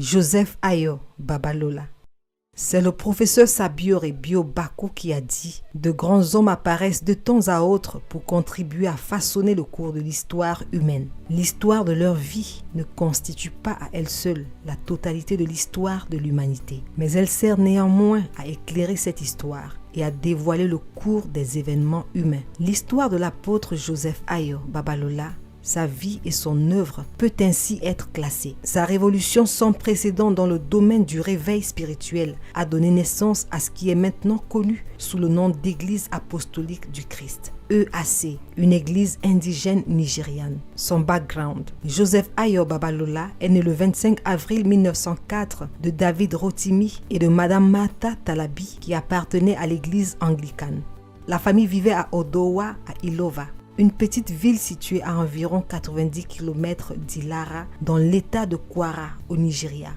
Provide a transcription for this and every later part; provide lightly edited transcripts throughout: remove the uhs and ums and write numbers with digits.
Joseph Ayo Babalola. C'est le professeur Sabior et Bio Bako qui a dit « De grands hommes apparaissent de temps à autre pour contribuer à façonner le cours de l'histoire humaine. L'histoire de leur vie ne constitue pas à elle seule la totalité de l'histoire de l'humanité, mais elle sert néanmoins à éclairer cette histoire et à dévoiler le cours des événements humains. L'histoire de l'apôtre Joseph Ayo Babalola, sa vie et son œuvre peut ainsi être classée. Sa révolution sans précédent dans le domaine du réveil spirituel a donné naissance à ce qui est maintenant connu sous le nom d'Église apostolique du Christ, EAC, une église indigène nigériane. Son background: Joseph Ayo Babalola est né le 25 avril 1904 de David Rotimi et de Madame Martha Talabi qui appartenait à l'église anglicane. La famille vivait à Odowa, à Ilova, une petite ville située à environ 90 km d'Ilara dans l'état de Kwara au Nigeria.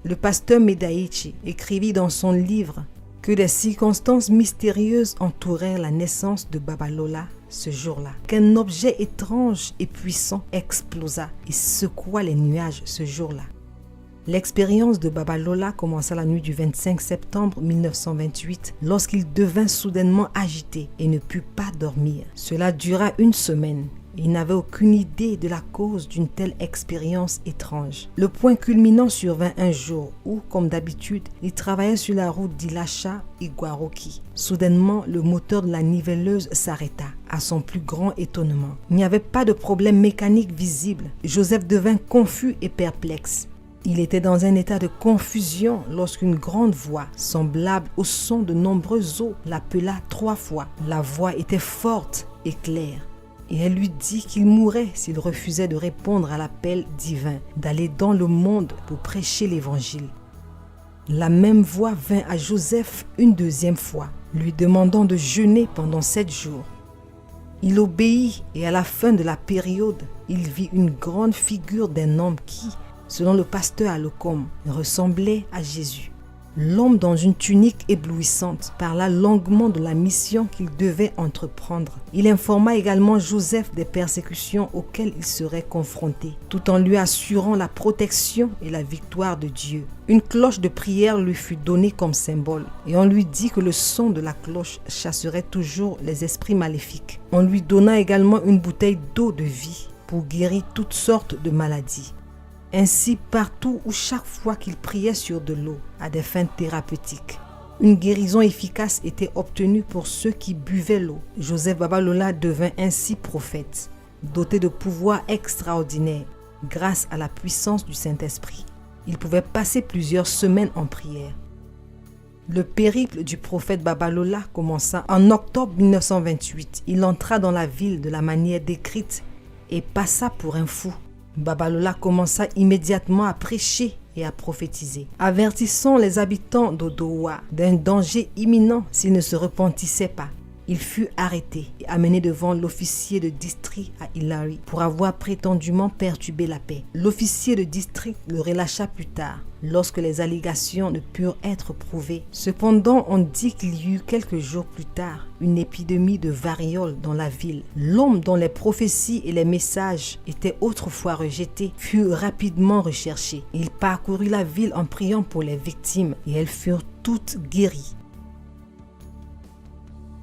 Le pasteur Medaichi écrivit dans son livre que des circonstances mystérieuses entourèrent la naissance de Babalola ce jour-là, qu'un objet étrange et puissant explosa et secoua les nuages ce jour-là. L'expérience de Babalola commença la nuit du 25 septembre 1928 lorsqu'il devint soudainement agité et ne put pas dormir. Cela dura une semaine. Il n'avait aucune idée de la cause d'une telle expérience étrange. Le point culminant survint un jour où, comme d'habitude, il travaillait sur la route d'Ilasha-Iguaroki. Soudainement, le moteur de la niveleuse s'arrêta. À son plus grand étonnement, il n'y avait pas de problème mécanique visible. Joseph devint confus et perplexe. Il était dans un état de confusion lorsqu'une grande voix, semblable au son de nombreuses eaux, l'appela 3 fois. La voix était forte et claire, et elle lui dit qu'il mourrait s'il refusait de répondre à l'appel divin, d'aller dans le monde pour prêcher l'évangile. La même voix vint à Joseph une deuxième fois, lui demandant de jeûner pendant 7 jours. Il obéit et à la fin de la période, il vit une grande figure d'un homme qui, selon le pasteur Alokom, ressemblait à Jésus. L'homme dans une tunique éblouissante parla longuement de la mission qu'il devait entreprendre. Il informa également Joseph des persécutions auxquelles il serait confronté, tout en lui assurant la protection et la victoire de Dieu. Une cloche de prière lui fut donnée comme symbole, et on lui dit que le son de la cloche chasserait toujours les esprits maléfiques. On lui donna également une bouteille d'eau de vie pour guérir toutes sortes de maladies. Ainsi, partout ou chaque fois qu'il priait sur de l'eau à des fins thérapeutiques, une guérison efficace était obtenue pour ceux qui buvaient l'eau. Joseph Babalola devint ainsi prophète, doté de pouvoirs extraordinaires grâce à la puissance du Saint-Esprit. Il pouvait passer plusieurs semaines en prière. Le périple du prophète Babalola commença en octobre 1928. Il entra dans la ville de la manière décrite et passa pour un fou. Babalola commença immédiatement à prêcher et à prophétiser, avertissant les habitants d'Odowa d'un danger imminent s'ils ne se repentissaient pas. Il fut arrêté et amené devant l'officier de district à Ilari pour avoir prétendument perturbé la paix. L'officier de district le relâcha plus tard, lorsque les allégations ne purent être prouvées. Cependant, on dit qu'il y eut quelques jours plus tard une épidémie de variole dans la ville. L'homme dont les prophéties et les messages étaient autrefois rejetés fut rapidement recherché. Il parcourut la ville en priant pour les victimes et elles furent toutes guéries.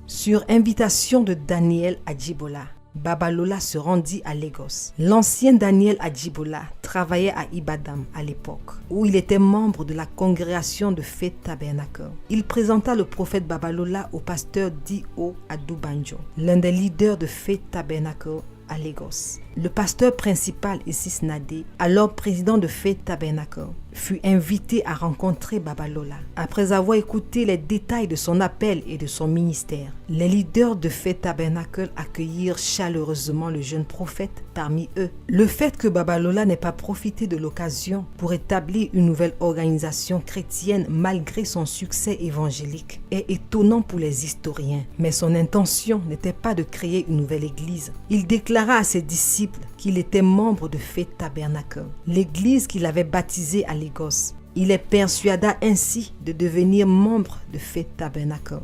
Sur invitation de Daniel Adjibola, Babalola se rendit à Lagos. L'ancien Daniel Adjibola travaillait à Ibadan à l'époque, où il était membre de la congrégation de Faith Tabernacle. Il présenta le prophète Babalola au pasteur D.O. Adubanjo, l'un des leaders de Faith Tabernacle à Lagos. Le pasteur principal Isis Nade, alors président de Faith Tabernacle, fut invité à rencontrer Babalola. Après avoir écouté les détails de son appel et de son ministère, les leaders de Faith Tabernacle accueillirent chaleureusement le jeune prophète parmi eux. Le fait que Babalola n'ait pas profité de l'occasion pour établir une nouvelle organisation chrétienne malgré son succès évangélique est étonnant pour les historiens, mais son intention n'était pas de créer une nouvelle église. Il déclara à ses disciples qu'il était membre de Faith Tabernacle, l'église qu'il avait baptisée à Lagos. Il les persuada ainsi de devenir membre de Faith Tabernacle.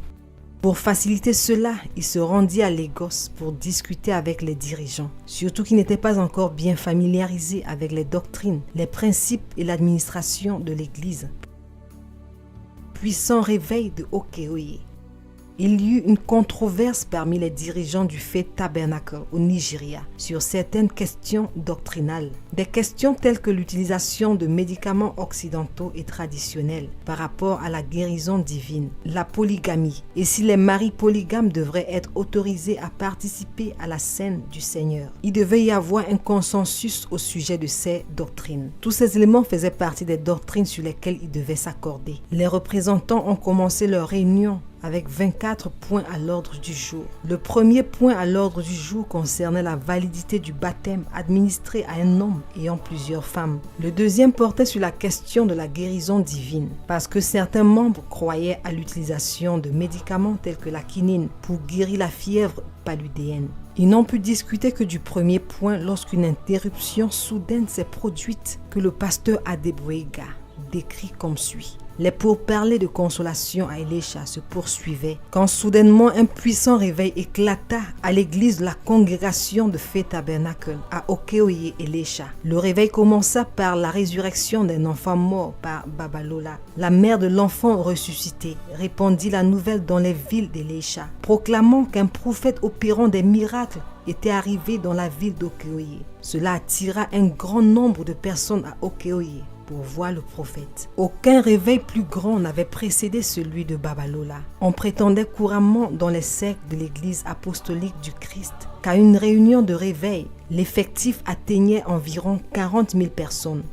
Pour faciliter cela, il se rendit à Lagos pour discuter avec les dirigeants, surtout qu'ils n'étaient pas encore bien familiarisés avec les doctrines, les principes et l'administration de l'Église. Puissant réveil de Oke-Oye. Il y eut une controverse parmi les dirigeants du Faith Tabernacle au Nigeria sur certaines questions doctrinales. Des questions telles que l'utilisation de médicaments occidentaux et traditionnels par rapport à la guérison divine, la polygamie et si les maris polygames devraient être autorisés à participer à la scène du Seigneur. Il devait y avoir un consensus au sujet de ces doctrines. Tous ces éléments faisaient partie des doctrines sur lesquelles ils devaient s'accorder. Les représentants ont commencé leur réunion avec 24 points à l'ordre du jour. Le premier point à l'ordre du jour concernait la validité du baptême administré à un homme ayant plusieurs femmes. Le deuxième portait sur la question de la guérison divine, parce que certains membres croyaient à l'utilisation de médicaments tels que la quinine pour guérir la fièvre paludéenne. Ils n'ont pu discuter que du premier point lorsqu'une interruption soudaine s'est produite que le pasteur Adeboyega décrit comme suit. Les pourparlers de consolation à Elisha se poursuivaient quand soudainement un puissant réveil éclata à l'église de la congrégation de Faith Tabernacle à Oke-Oye Elisha. Le réveil commença par la résurrection d'un enfant mort par Babalola. La mère de l'enfant ressuscité répandit la nouvelle dans les villes d'Elisha, proclamant qu'un prophète opérant des miracles était arrivé dans la ville d'Oke-Oye. Cela attira un grand nombre de personnes à Oke-Oye pour voir le prophète. Aucun réveil plus grand n'avait précédé celui de Babalola. On prétendait couramment dans les cercles de l'église apostolique du Christ qu'à une réunion de réveil, l'effectif atteignait environ 40 000 personnes.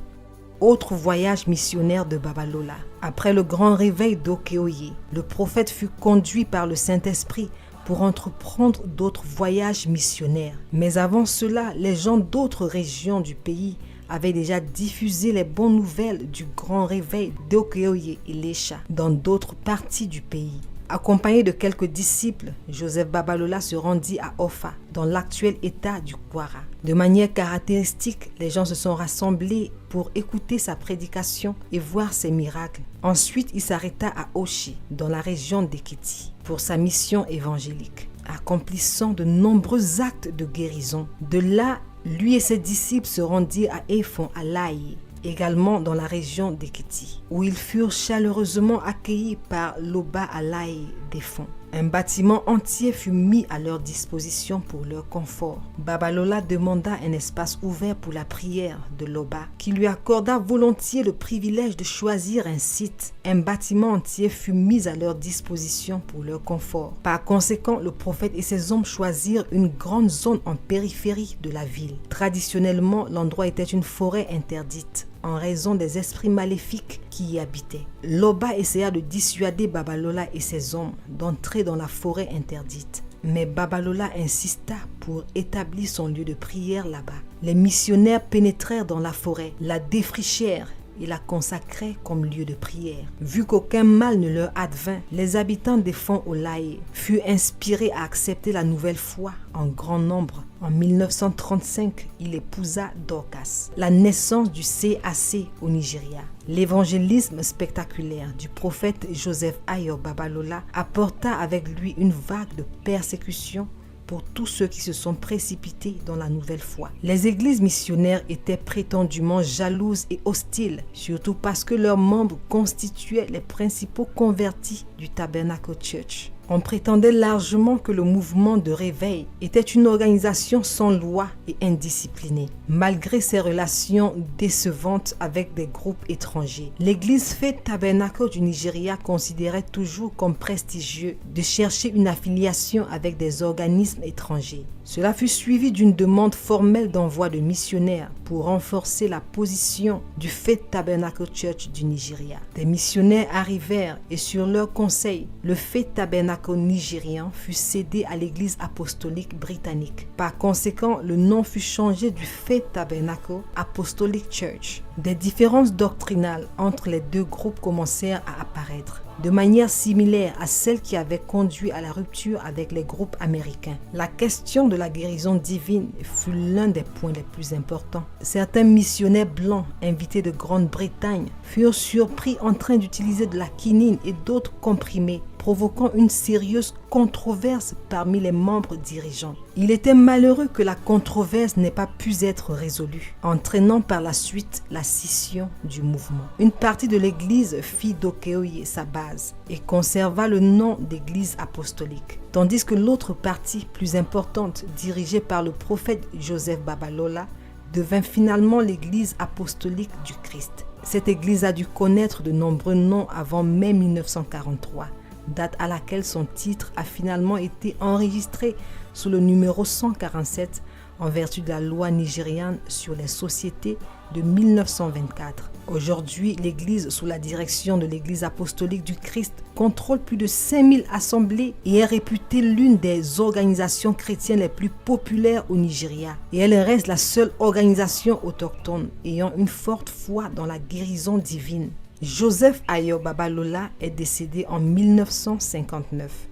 Autre voyage missionnaire de Babalola. Après le grand réveil d'Oke-Oye, le prophète fut conduit par le Saint-Esprit pour entreprendre d'autres voyages missionnaires. Mais avant cela, les gens d'autres régions du pays avaient déjà diffusé les bonnes nouvelles du grand réveil d'Oke-Oye Elisha dans d'autres parties du pays. Accompagné de quelques disciples, Joseph Babalola se rendit à Offa, dans l'actuel état du Kwara. De manière caractéristique, les gens se sont rassemblés pour écouter sa prédication et voir ses miracles. Ensuite, il s'arrêta à Oshi, dans la région d'Ekiti, pour sa mission évangélique, accomplissant de nombreux actes de guérison. De là, lui et ses disciples se rendirent à Efon à Laye, également dans la région d'Ekiti, où ils furent chaleureusement accueillis par l'Oba Alaï d'Efon. Un bâtiment entier fut mis à leur disposition pour leur confort. Babalola demanda un espace ouvert pour la prière de l'Oba, qui lui accorda volontiers le privilège de choisir un site. Un bâtiment entier fut mis à leur disposition pour leur confort. Par conséquent, le prophète et ses hommes choisirent une grande zone en périphérie de la ville. Traditionnellement, l'endroit était une forêt interdite en raison des esprits maléfiques qui y habitaient. L'Oba essaya de dissuader Babalola et ses hommes d'entrer dans la forêt interdite. Mais Babalola insista pour établir son lieu de prière là-bas. Les missionnaires pénétrèrent dans la forêt, la défrichèrent et la consacraient comme lieu de prière. Vu qu'aucun mal ne leur advint, les habitants des fonds Olaye furent inspirés à accepter la nouvelle foi en grand nombre. En 1935, il épousa Dorcas. La naissance du CAC au Nigeria. L'évangélisme spectaculaire du prophète Joseph Ayo Babalola apporta avec lui une vague de persécution pour tous ceux qui se sont précipités dans la nouvelle foi. Les églises missionnaires étaient prétendument jalouses et hostiles, surtout parce que leurs membres constituaient les principaux convertis du Tabernacle Church. On prétendait largement que le mouvement de réveil était une organisation sans loi et indisciplinée. Malgré ses relations décevantes avec des groupes étrangers, l'église Faith Tabernacle du Nigeria considérait toujours comme prestigieux de chercher une affiliation avec des organismes étrangers. Cela fut suivi d'une demande formelle d'envoi de missionnaires pour renforcer la position du Faith Tabernacle Church du Nigeria. Des missionnaires arrivèrent et sur leur conseil, le Faith Tabernacle nigérian fut cédé à l'église apostolique britannique. Par conséquent, le nom fut changé du Faith Tabernacle Apostolic Church. Des différences doctrinales entre les deux groupes commencèrent à apparaître, de manière similaire à celle qui avait conduit à la rupture avec les groupes américains. La question de la guérison divine fut l'un des points les plus importants. Certains missionnaires blancs invités de Grande-Bretagne furent surpris en train d'utiliser de la quinine et d'autres comprimés provoquant une sérieuse controverse parmi les membres dirigeants. Il était malheureux que la controverse n'ait pas pu être résolue, entraînant par la suite la scission du mouvement. Une partie de l'Église fit d'Okeoye sa base et conserva le nom d'Église apostolique, tandis que l'autre partie, plus importante, dirigée par le prophète Joseph Babalola, devint finalement l'Église apostolique du Christ. Cette église a dû connaître de nombreux noms avant mai 1943, date à laquelle son titre a finalement été enregistré sous le numéro 147 en vertu de la loi nigériane sur les sociétés de 1924. Aujourd'hui, l'église sous la direction de l'église apostolique du Christ contrôle plus de 5000 assemblées et est réputée l'une des organisations chrétiennes les plus populaires au Nigeria. Et elle reste la seule organisation autochtone ayant une forte foi dans la guérison divine. Joseph Ayo Babalola est décédé en 1959.